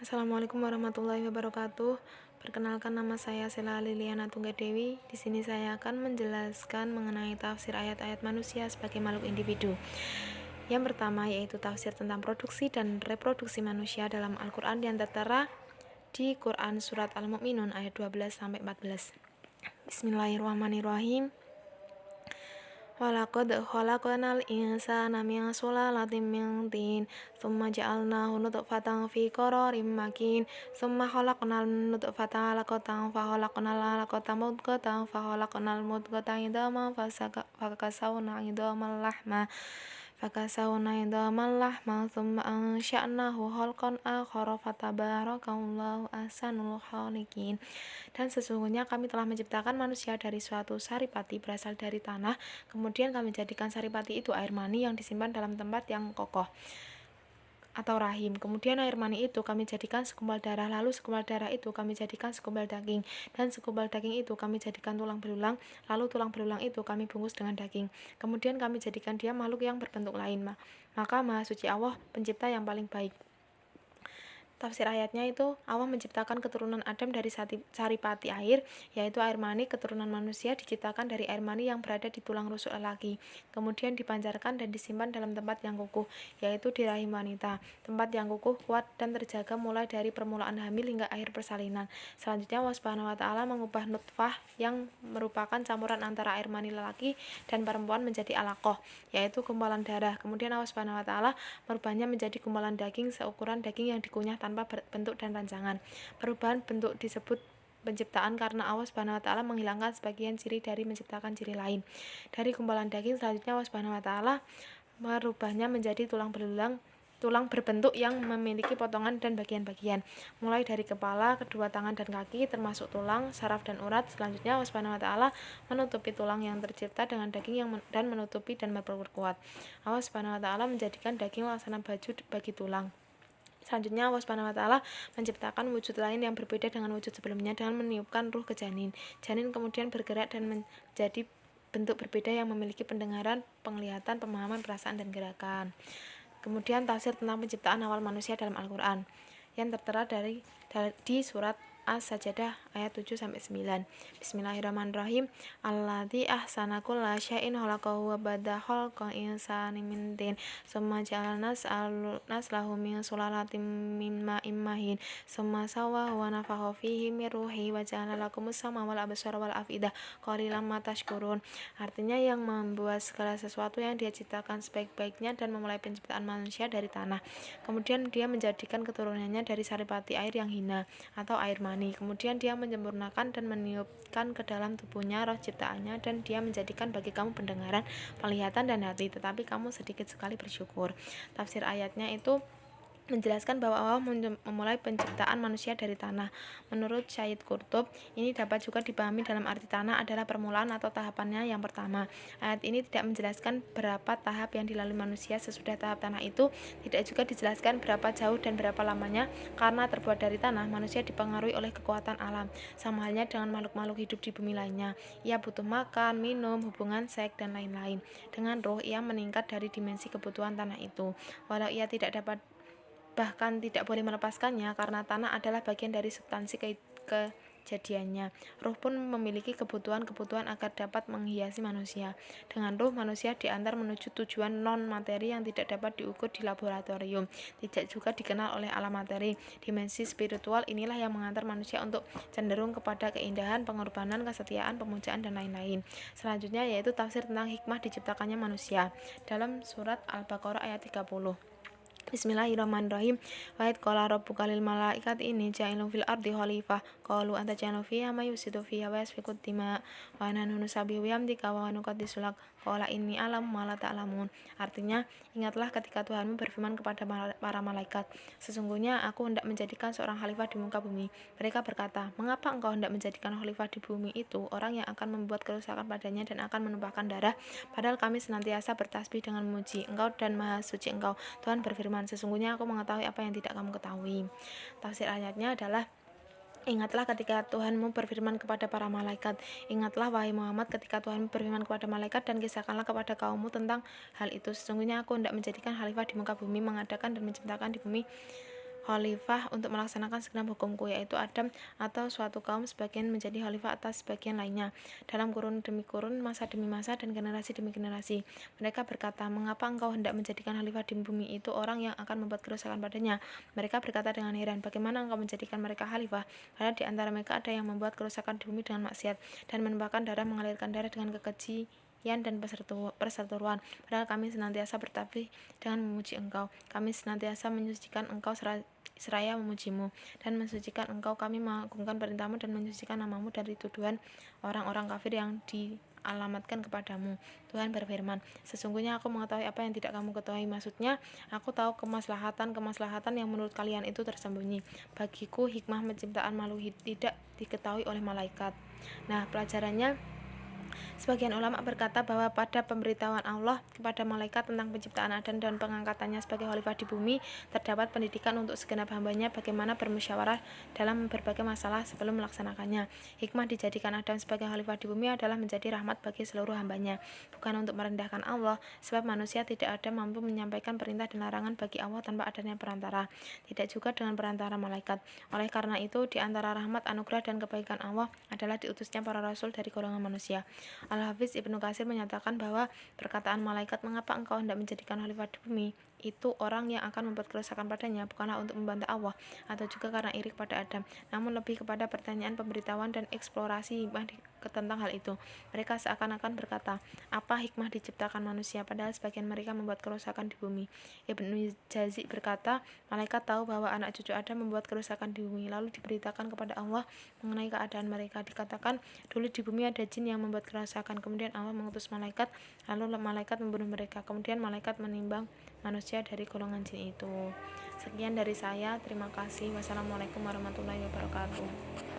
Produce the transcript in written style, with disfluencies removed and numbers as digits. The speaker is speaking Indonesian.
Assalamualaikum warahmatullahi wabarakatuh. Perkenalkan, nama saya Sela Liliana Tunggadewi. Di sini saya akan menjelaskan mengenai tafsir ayat-ayat manusia sebagai makhluk individu. Yang pertama yaitu tafsir tentang produksi dan reproduksi manusia dalam Al-Quran yang tertera di Quran Surat Al-Mu'minun ayat 12 sampai 14. Bismillahirrahmanirrahim. Walaqad khalaqnal insana min sulalatin min tin, tsumma ja'alnahu nutfatan fi qararin makin, tsumma khalaqnal nutfata 'alaqatan fa khalaqnal 'alaqata mudghatan fa khalaqnal mudghata idhaman fakasawna idhaman lahma tsumma ansha'nahu khalqan akhara fatabarakallahu ahsanul khaliqin. Dan sesungguhnya kami telah menciptakan manusia dari suatu saripati berasal dari tanah. Kemudian kami jadikan saripati itu air mani yang disimpan dalam tempat yang kokoh atau rahim. Kemudian air mani itu kami jadikan segumpal darah, lalu segumpal darah itu kami jadikan segumpal daging, dan segumpal daging itu kami jadikan tulang belulang, lalu tulang belulang itu kami bungkus dengan daging. Kemudian kami jadikan dia makhluk yang berbentuk lain. Maka Maha Suci Allah, pencipta yang paling baik. Tafsir ayatnya itu, Allah menciptakan keturunan Adam dari saripati air, yaitu air mani. Keturunan manusia diciptakan dari air mani yang berada di tulang rusuk lelaki, kemudian dipancarkan dan disimpan dalam tempat yang kukuh, yaitu di rahim wanita. Tempat yang kukuh, kuat, dan terjaga mulai dari permulaan hamil hingga akhir persalinan. Selanjutnya Allah Subhanahu wa Ta'ala mengubah nutfah yang merupakan campuran antara air mani lelaki dan perempuan menjadi alaqah, yaitu gumpalan darah. Kemudian Allah Subhanahu wa Ta'ala merubahnya menjadi gumpalan daging seukuran daging yang dikunyah tanpa bentuk dan rancangan. Perubahan bentuk disebut penciptaan karena Allah Subhanahu wa Ta'ala menghilangkan sebagian ciri dari menciptakan ciri lain. Dari gumpalan daging selanjutnya Allah Subhanahu wa Ta'ala merubahnya menjadi tulang berbentuk yang memiliki potongan dan bagian-bagian, mulai dari kepala, kedua tangan dan kaki, termasuk tulang, saraf dan urat. Selanjutnya Allah Subhanahu wa Ta'ala menutupi tulang yang tercipta dengan daging dan menutupi dan memperkuat. Allah Subhanahu wa Ta'ala menjadikan daging laksana baju bagi tulang. Selanjutnya Allah Subhanahu wa Ta'ala menciptakan wujud lain yang berbeda dengan wujud sebelumnya dengan meniupkan ruh ke janin. Janin kemudian bergerak dan menjadi bentuk berbeda yang memiliki pendengaran, penglihatan, pemahaman, perasaan, dan gerakan. Kemudian tafsir tentang penciptaan awal manusia dalam Al-Quran yang tertera di surat As-Sajdah ayat 7-9. Bismillahirrahmanirrahim. Alladzi ahsana kulla syai'in khalaqahu wa bada khalqal insani min tin, tsumma ja'ala naslahu min sulalatin min ma'in mahin, tsumma sawwahu wa nafakha fihi min ruhi wa ja'ala lakumus sama wal absara wal afidah qalilan ma tashkurun. Artinya, yang membuat segala sesuatu yang dia ciptakan sebaik-baiknya dan memulai penciptaan manusia dari tanah. Kemudian dia menjadikan keturunannya dari saripati air yang hina atau air mani. Kemudian dia menyempurnakan dan meniupkan ke dalam tubuhnya roh ciptaannya, dan dia menjadikan bagi kamu pendengaran, penglihatan, dan hati, tetapi kamu sedikit sekali bersyukur. Tafsir ayatnya itu menjelaskan bahwa Allah memulai penciptaan manusia dari tanah. Menurut Syed Qutb, ini dapat juga dipahami dalam arti tanah adalah permulaan atau tahapannya yang pertama. Ayat ini tidak menjelaskan berapa tahap yang dilalui manusia sesudah tahap tanah itu. Tidak juga dijelaskan berapa jauh dan berapa lamanya. Karena terbuat dari tanah, manusia dipengaruhi oleh kekuatan alam, sama halnya dengan makhluk-makhluk hidup di bumi lainnya. Ia butuh makan, minum, hubungan seks, dan lain-lain. Dengan roh, ia meningkat dari dimensi kebutuhan tanah itu. Walau ia tidak dapat, bahkan tidak boleh melepaskannya, karena tanah adalah bagian dari substansi kejadiannya. Ruh pun memiliki kebutuhan-kebutuhan agar dapat menghiasi manusia. Dengan ruh, manusia diantar menuju tujuan non-materi yang tidak dapat diukur di laboratorium, tidak juga dikenal oleh alam materi. Dimensi spiritual inilah yang mengantar manusia untuk cenderung kepada keindahan, pengorbanan, kesetiaan, pemujaan, dan lain-lain. Selanjutnya yaitu tafsir tentang hikmah diciptakannya manusia dalam surat Al-Baqarah ayat 30. Bismillahirrahmanirrahim. Wa id qala rabbuka lil malaikati inni ja'ilun fil ardi khalifah qalu anta ja'alu fiha may yufsidu fiha wa yasfiku dima wa nahnu nusabbihu bihamdika wa nuqaddisu lak qala inni a'lamu ma la ta'lamun. Artinya, ingatlah ketika Tuhanmu berfirman kepada para malaikat, sesungguhnya aku hendak menjadikan seorang khalifah di muka bumi. Mereka berkata, mengapa engkau hendak menjadikan khalifah di bumi itu orang yang akan membuat kerusakan padanya dan akan menumpahkan darah, padahal kami senantiasa bertasbih dengan memuji engkau dan maha suci engkau. Tuhan berfirman, sesungguhnya aku mengetahui apa yang tidak kamu ketahui. Tafsir ayatnya adalah, ingatlah ketika Tuhanmu berfirman kepada para malaikat. Ingatlah wahai Muhammad ketika Tuhanmu berfirman kepada malaikat, dan kisahkanlah kepada kaummu tentang hal itu. Sesungguhnya aku hendak menjadikan khalifah di muka bumi, mengadakan dan menciptakan di bumi khalifah untuk melaksanakan segenap hukumku, yaitu Adam atau suatu kaum sebagian menjadi khalifah atas sebagian lainnya, dalam kurun demi kurun, masa demi masa, dan generasi demi generasi. Mereka berkata, mengapa engkau hendak menjadikan khalifah di bumi itu orang yang akan membuat kerusakan padanya? Mereka berkata dengan heran, bagaimana engkau menjadikan mereka khalifah? Karena di antara mereka ada yang membuat kerusakan di bumi dengan maksiat, dan menumpahkan darah, mengalirkan darah dengan kekejian dan perseteruan. Padahal kami senantiasa bertasbih dengan memuji engkau. Kami senantiasa menyucikan engkau seraya memujimu dan mensucikan engkau. Kami mengagungkan perintahmu dan menyucikan namamu dari tuduhan orang-orang kafir yang dialamatkan kepadamu. Tuhan berfirman, sesungguhnya aku mengetahui apa yang tidak kamu ketahui. Maksudnya, aku tahu kemaslahatan yang menurut kalian itu tersembunyi. Bagiku, hikmah penciptaan makhluk tidak diketahui oleh malaikat. Nah, pelajarannya, sebagian ulama berkata bahwa pada pemberitahuan Allah kepada malaikat tentang penciptaan Adam dan pengangkatannya sebagai khalifah di bumi, terdapat pendidikan untuk segenap hambanya bagaimana bermusyawarah dalam berbagai masalah sebelum melaksanakannya. Hikmah dijadikan Adam sebagai khalifah di bumi adalah menjadi rahmat bagi seluruh hambanya, bukan untuk merendahkan Allah, sebab manusia tidak ada mampu menyampaikan perintah dan larangan bagi Allah tanpa adanya perantara, tidak juga dengan perantara malaikat. Oleh karena itu, di antara rahmat, anugerah, dan kebaikan Allah adalah diutusnya para rasul dari golongan manusia. Al-Hafiz Ibnu Katsir menyatakan bahwa perkataan malaikat, mengapa engkau hendak menjadikan khalifah di bumi, itu orang yang akan membuat kerusakan padanya, bukanlah untuk membantah Allah atau juga karena iri pada Adam, namun lebih kepada pertanyaan, pemberitahuan, dan eksplorasi hikmah tentang hal itu. Mereka seakan-akan berkata, apa hikmah diciptakan manusia, padahal sebagian mereka membuat kerusakan di bumi. Ibnu Jauzi berkata, malaikat tahu bahwa anak cucu Adam membuat kerusakan di bumi, lalu diberitakan kepada Allah mengenai keadaan mereka. Dikatakan, dulu di bumi ada jin yang membuat kerusakan, kemudian Allah mengutus malaikat, lalu malaikat membunuh mereka, kemudian malaikat menimbang manusia dari golongan jin itu. Sekian dari saya, terima kasih. Wassalamualaikum warahmatullahi wabarakatuh.